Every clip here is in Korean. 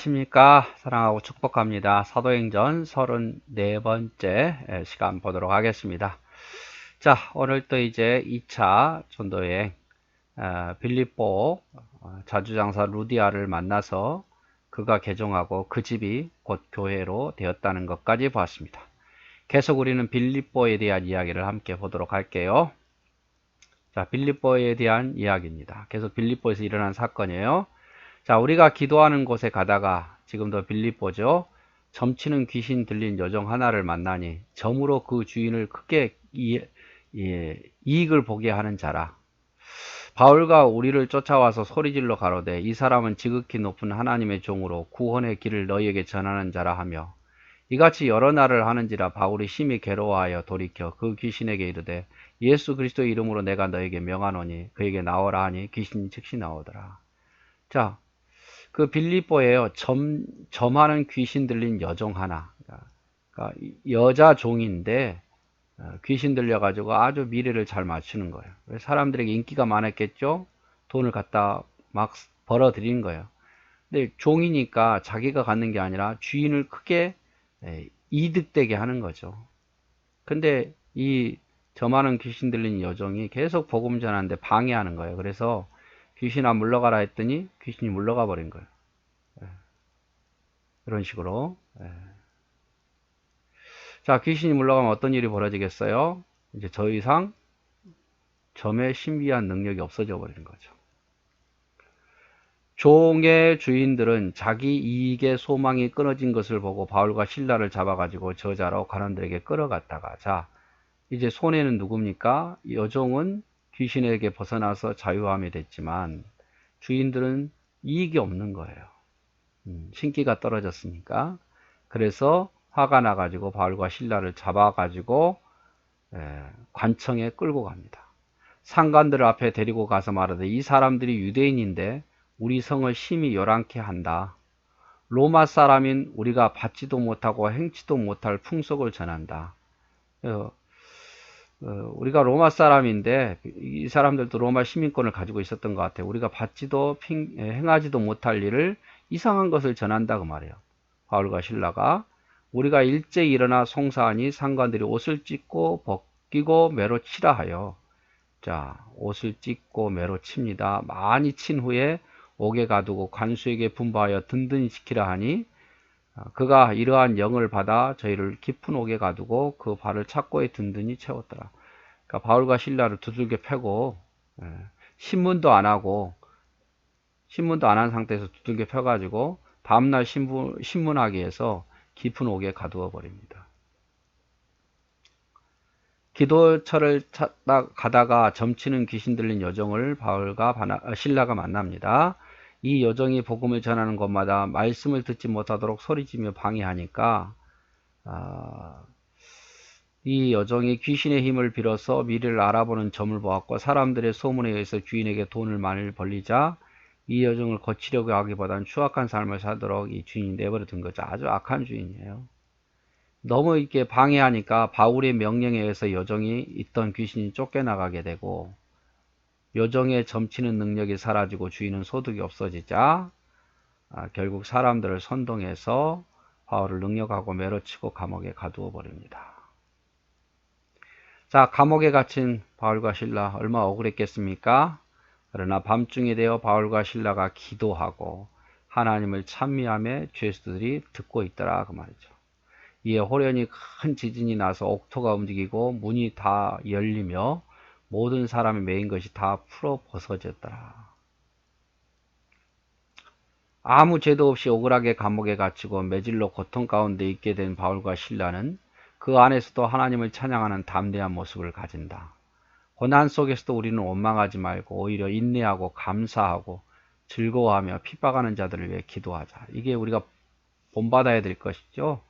안녕하십니까. 사랑하고 축복합니다. 사도행전 34번째 시간 보도록 하겠습니다. 자, 오늘 또 이제 2차 전도여행 빌립보 자주장사 루디아를 만나서 그가 개종하고 그 집이 곧 교회로 되었다는 것까지 보았습니다. 계속 우리는 빌립보에 대한 이야기를 함께 보도록 할게요. 자, 빌립보에 대한 이야기입니다. 계속 빌립보에서 일어난 사건이에요. 자, 우리가 기도하는 곳에 가다가 지금도 빌립보죠. 점치는 귀신 들린 여종 하나를 만나니 점으로 그 주인을 크게 이익을 보게 하는 자라. 바울과 우리를 쫓아와서 소리질러 가로되 이 사람은 지극히 높은 하나님의 종으로 구원의 길을 너희에게 전하는 자라 하며 이같이 여러 날을 하는지라 바울이 심히 괴로워하여 돌이켜 그 귀신에게 이르되 예수 그리스도의 이름으로 내가 너에게 명하노니 그에게 나오라 하니 귀신이 즉시 나오더라. 자, 그 빌립보에요. 점하는 귀신 들린 여종 하나. 그러니까 여자 종인데 귀신 들려가지고 아주 미래를 잘 맞추는 거예요. 사람들에게 인기가 많았겠죠? 돈을 갖다 막 벌어들인 거예요. 근데 종이니까 자기가 갖는 게 아니라 주인을 크게 이득되게 하는 거죠. 근데 이 점하는 귀신 들린 여종이 계속 복음 전하는데 방해하는 거예요. 그래서 귀신아 물러가라 했더니 귀신이 물러가 버린 거예요. 이런 식으로. 자, 귀신이 물러가면 어떤 일이 벌어지겠어요? 이제 더 이상 점의 신비한 능력이 없어져 버리는 거죠. 종의 주인들은 자기 이익의 소망이 끊어진 것을 보고 바울과 실라를 잡아가지고 저자로 관원들에게 끌어갔다가, 자, 이제 손해는 누굽니까? 여종은 귀신에게 벗어나서 자유함이 됐지만 주인들은 이익이 없는 거예요. 신기가 떨어졌으니까. 그래서 화가 나가지고 바울과 실라를 잡아가지고 관청에 끌고 갑니다. 상관들 앞에 데리고 가서 말하되 이 사람들이 유대인인데 우리 성을 심히 요란케 한다. 로마 사람인 우리가 받지도 못하고 행치도 못할 풍속을 전한다. 우리가 로마 사람인데 이 사람들도 로마 시민권을 가지고 있었던 것 같아요. 우리가 받지도 행하지도 못할 일을 이상한 것을 전한다 그 말이에요. 바울과 실라가 우리가 일제히 일어나 송사하니 상관들이 옷을 찢고 벗기고 매로 치라 하여, 자, 옷을 찢고 매로 칩니다. 많이 친 후에 옥에 가두고 관수에게 분부하여 든든히 지키라 하니 그가 이러한 영을 받아 저희를 깊은 옥에 가두고 그 발을 착고에 든든히 채웠더라. 그러니까 바울과 실라를 두들겨 패고 신문도 안 한 상태에서 두들겨 펴가지고 다음날 신문하기 위해서 깊은 옥에 가두어 버립니다. 기도처를 찾다 가다가 점치는 귀신 들린 여종을 바울과 실라가 만납니다. 이 여종이 복음을 전하는 곳마다 말씀을 듣지 못하도록 소리치며 방해하니까 이 여종이 귀신의 힘을 빌어서 미래를 알아보는 점을 보았고 사람들의 소문에 의해서 주인에게 돈을 많이 벌리자 이 여종을 거치려고 하기보다는 추악한 삶을 살도록 이 주인이 내버려 둔 거죠. 아주 악한 주인이에요. 너무 이렇게 방해하니까 바울의 명령에 의해서 여종이 있던 귀신이 쫓겨나가게 되고 여종의 점치는 능력이 사라지고 주인은 소득이 없어지자 결국 사람들을 선동해서 바울을 능력하고 매로치고 감옥에 가두어 버립니다. 자, 감옥에 갇힌 바울과 실라 얼마 억울했겠습니까? 그러나 밤중이 되어 바울과 실라가 기도하고 하나님을 찬미하며 죄수들이 듣고 있더라 그 말이죠. 이에 호련히 큰 지진이 나서 옥토가 움직이고 문이 다 열리며 모든 사람이 매인 것이 다 풀어 벗어졌더라. 아무 죄도 없이 억울하게 감옥에 갇히고 매질로 고통 가운데 있게 된 바울과 실라는 그 안에서도 하나님을 찬양하는 담대한 모습을 가진다. 고난 속에서도 우리는 원망하지 말고 오히려 인내하고 감사하고 즐거워하며 핍박하는 자들을 위해 기도하자. 이게 우리가 본받아야 될 것이죠.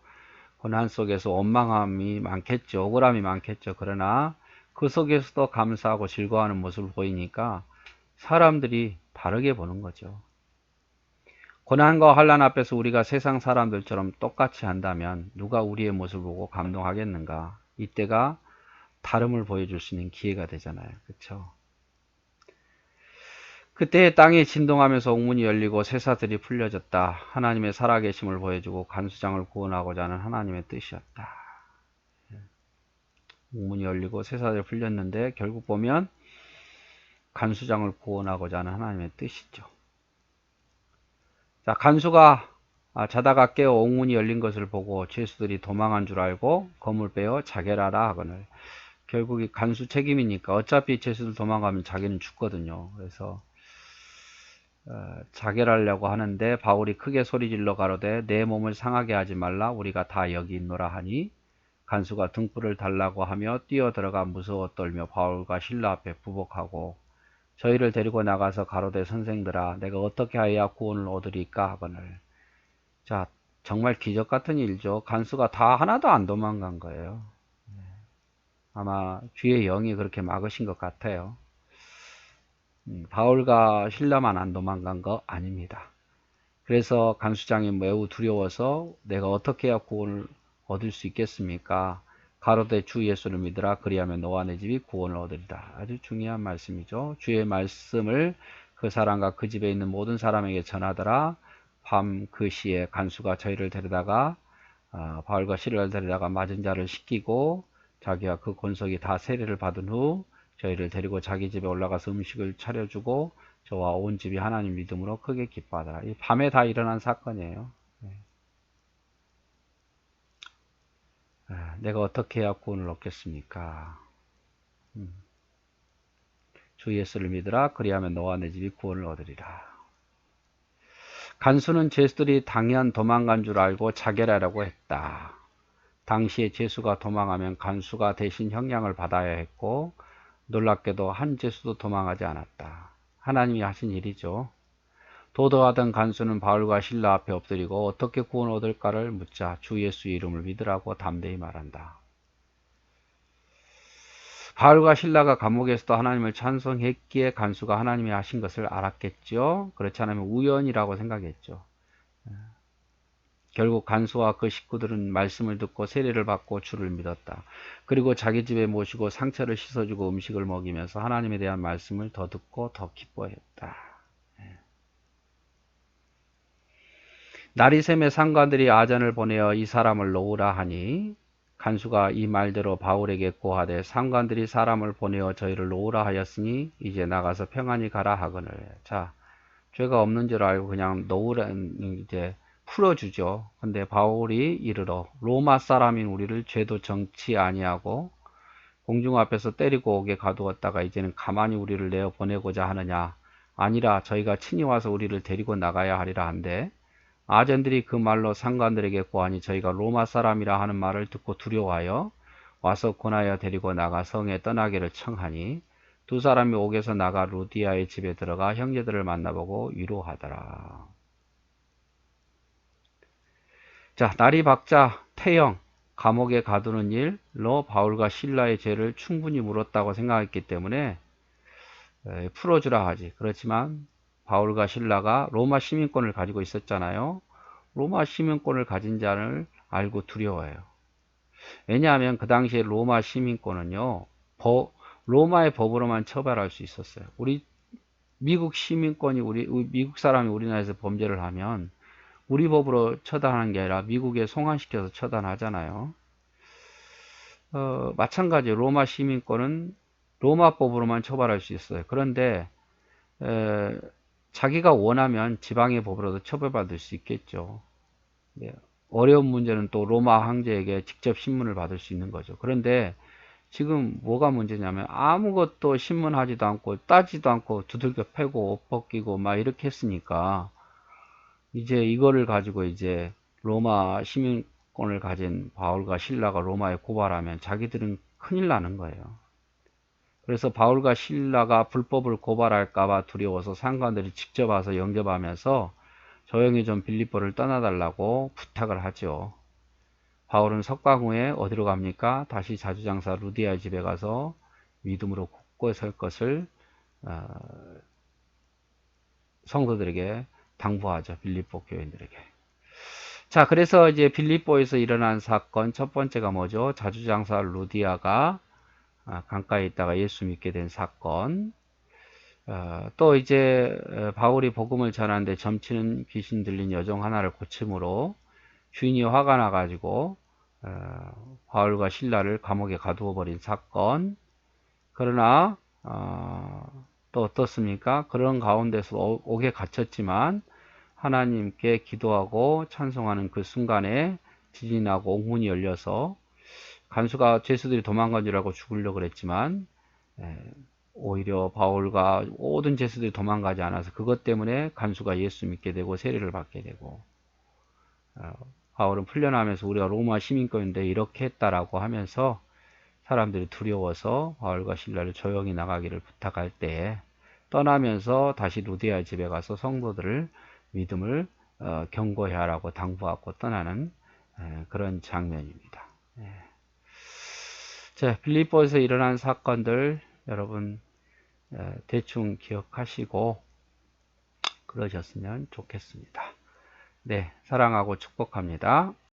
고난 속에서 원망함이 많겠죠. 억울함이 많겠죠. 그러나 그 속에서도 감사하고 즐거워하는 모습을 보이니까 사람들이 다르게 보는 거죠. 고난과 환난 앞에서 우리가 세상 사람들처럼 똑같이 한다면 누가 우리의 모습을 보고 감동하겠는가? 이때가 다름을 보여줄 수 있는 기회가 되잖아요. 그렇죠? 그때 땅이 진동하면서 옥문이 열리고 쇠사들이 풀려졌다. 하나님의 살아계심을 보여주고 간수장을 구원하고자 하는 하나님의 뜻이었다. 옥문이 열리고 쇠사들이 풀렸는데 결국 보면 간수장을 구원하고자 하는 하나님의 뜻이죠. 자, 간수가 자다가 깨어 옥문이 열린 것을 보고 죄수들이 도망한 줄 알고 검을 빼어 자결하라 하거늘. 결국 이 간수 책임이니까 어차피 죄수들 도망가면 자기는 죽거든요. 그래서 자결하려고 하는데 바울이 크게 소리질러 가로되 내 몸을 상하게 하지 말라 우리가 다 여기 있노라 하니 간수가 등불을 달라고 하며 뛰어들어가 무서워 떨며 바울과 신라 앞에 부복하고 저희를 데리고 나가서 가로되 선생들아 내가 어떻게 하여야 구원을 얻으리까 하거늘. 자, 정말 기적 같은 일이죠. 간수가 다 하나도 안 도망간 거예요. 아마 주의 영이 그렇게 막으신 것 같아요. 바울과 신라만 안 도망간 거 아닙니다. 그래서 간수장이 매우 두려워서 내가 어떻게 해야 구원을 얻을 수 있겠습니까? 가로되 주 예수를 믿으라 그리하면 너와 내 집이 구원을 얻으리라. 아주 중요한 말씀이죠. 주의 말씀을 그 사람과 그 집에 있는 모든 사람에게 전하더라. 밤 그 시에 간수가 저희를 데려다가 바울과 신라를 데려다가 맞은 자를 씻기고 자기와 그 권속이 다 세례를 받은 후 저희를 데리고 자기 집에 올라가서 음식을 차려주고 저와 온 집이 하나님 믿음으로 크게 기뻐하더라. 이 밤에 다 일어난 사건이에요. 내가 어떻게 해야 구원을 얻겠습니까? 주 예수를 믿으라 그리하면 너와 내 집이 구원을 얻으리라. 간수는 죄수들이 당연 도망간 줄 알고 자결하라고 했다. 당시에 죄수가 도망하면 간수가 대신 형량을 받아야 했고 놀랍게도 한 죄수도 도망하지 않았다. 하나님이 하신 일이죠. 도도하던 간수는 바울과 신라 앞에 엎드리고 어떻게 구원 얻을까를 묻자 주 예수 이름을 믿으라고 담대히 말한다. 바울과 신라가 감옥에서도 하나님을 찬송했기에 간수가 하나님이 하신 것을 알았겠죠. 그렇지 않으면 우연이라고 생각했죠. 결국 간수와 그 식구들은 말씀을 듣고 세례를 받고 주를 믿었다. 그리고 자기 집에 모시고 상처를 씻어주고 음식을 먹이면서 하나님에 대한 말씀을 더 듣고 더 기뻐했다. 나리샘의 상관들이 아전을 보내어 이 사람을 놓으라 하니 간수가 이 말대로 바울에게 고하되 상관들이 사람을 보내어 저희를 놓으라 하였으니 이제 나가서 평안히 가라 하거늘. 자, 죄가 없는 줄 알고 그냥 놓으라는 이제 풀어주죠. 근데 바울이 이르러 로마 사람인 우리를 죄도 정치 아니하고 공중 앞에서 때리고 오게 가두었다가 이제는 가만히 우리를 내어 보내고자 하느냐. 아니라 저희가 친히 와서 우리를 데리고 나가야 하리라 한데 아전들이 그 말로 상관들에게 고하니 저희가 로마 사람이라 하는 말을 듣고 두려워하여 와서 권하여 데리고 나가 성에 떠나기를 청하니 두 사람이 옥에서 나가 루디아의 집에 들어가 형제들을 만나보고 위로하더라. 자, 날이 밝자 태형 감옥에 가두는 일로 바울과 신라의 죄를 충분히 물었다고 생각했기 때문에 풀어주라 하지. 그렇지만 바울과 신라가 로마 시민권을 가지고 있었잖아요. 로마 시민권을 가진 자를 알고 두려워해요. 왜냐하면 그 당시에 로마 시민권은요, 로마의 법으로만 처벌할 수 있었어요. 우리 미국 시민권이 미국 사람이 우리나라에서 범죄를 하면 우리 법으로 처단하는 게 아니라 미국에 송환시켜서 처단하잖아요. 마찬가지 로마 시민권은 로마법으로만 처벌할 수 있어요. 그런데 자기가 원하면 지방의 법으로도 처벌받을 수 있겠죠. 네. 어려운 문제는 또 로마 황제에게 직접 신문을 받을 수 있는 거죠. 그런데 지금 뭐가 문제냐면 아무것도 신문하지도 않고 따지도 않고 두들겨 패고 옷 벗기고 막 이렇게 했으니까 이제 이거를 가지고 이제 로마 시민권을 가진 바울과 신라가 로마에 고발하면 자기들은 큰일 나는 거예요. 그래서 바울과 신라가 불법을 고발할까봐 두려워서 상관들이 직접 와서 영접하면서 조용히 좀 빌립보를 떠나달라고 부탁을 하죠. 바울은 석방 후에 어디로 갑니까? 다시 자주장사 루디아의 집에 가서 믿음으로 굳고 설 것을 성도들에게 당부하죠. 빌립보 교인들에게. 자, 그래서 이제 빌립보에서 일어난 사건 첫 번째가 뭐죠? 자주장사 루디아가 강가에 있다가 예수 믿게 된 사건. 또 이제 바울이 복음을 전하는데 점치는 귀신 들린 여종 하나를 고침으로 주인이 화가 나가지고 바울과 실라를 감옥에 가두어 버린 사건. 그러나 또 어떻습니까? 그런 가운데서 옥에 갇혔지만 하나님께 기도하고 찬송하는 그 순간에 지진이 나고 옥문이 열려서 간수가 죄수들이 도망간 줄 알고 죽으려고 그랬지만 오히려 바울과 모든 죄수들이 도망가지 않아서 그것 때문에 간수가 예수 믿게 되고 세례를 받게 되고 바울은 풀려나면서 우리가 로마 시민권인데 이렇게 했다라고 하면서 사람들이 두려워서 바울과 실라를 조용히 나가기를 부탁할 때에 떠나면서 다시 루디아 집에 가서 성도들을 믿음을 경고해야 하라고 당부하고 떠나는 그런 장면입니다. 자, 빌립보에서 일어난 사건들 여러분 대충 기억하시고 그러셨으면 좋겠습니다. 네, 사랑하고 축복합니다.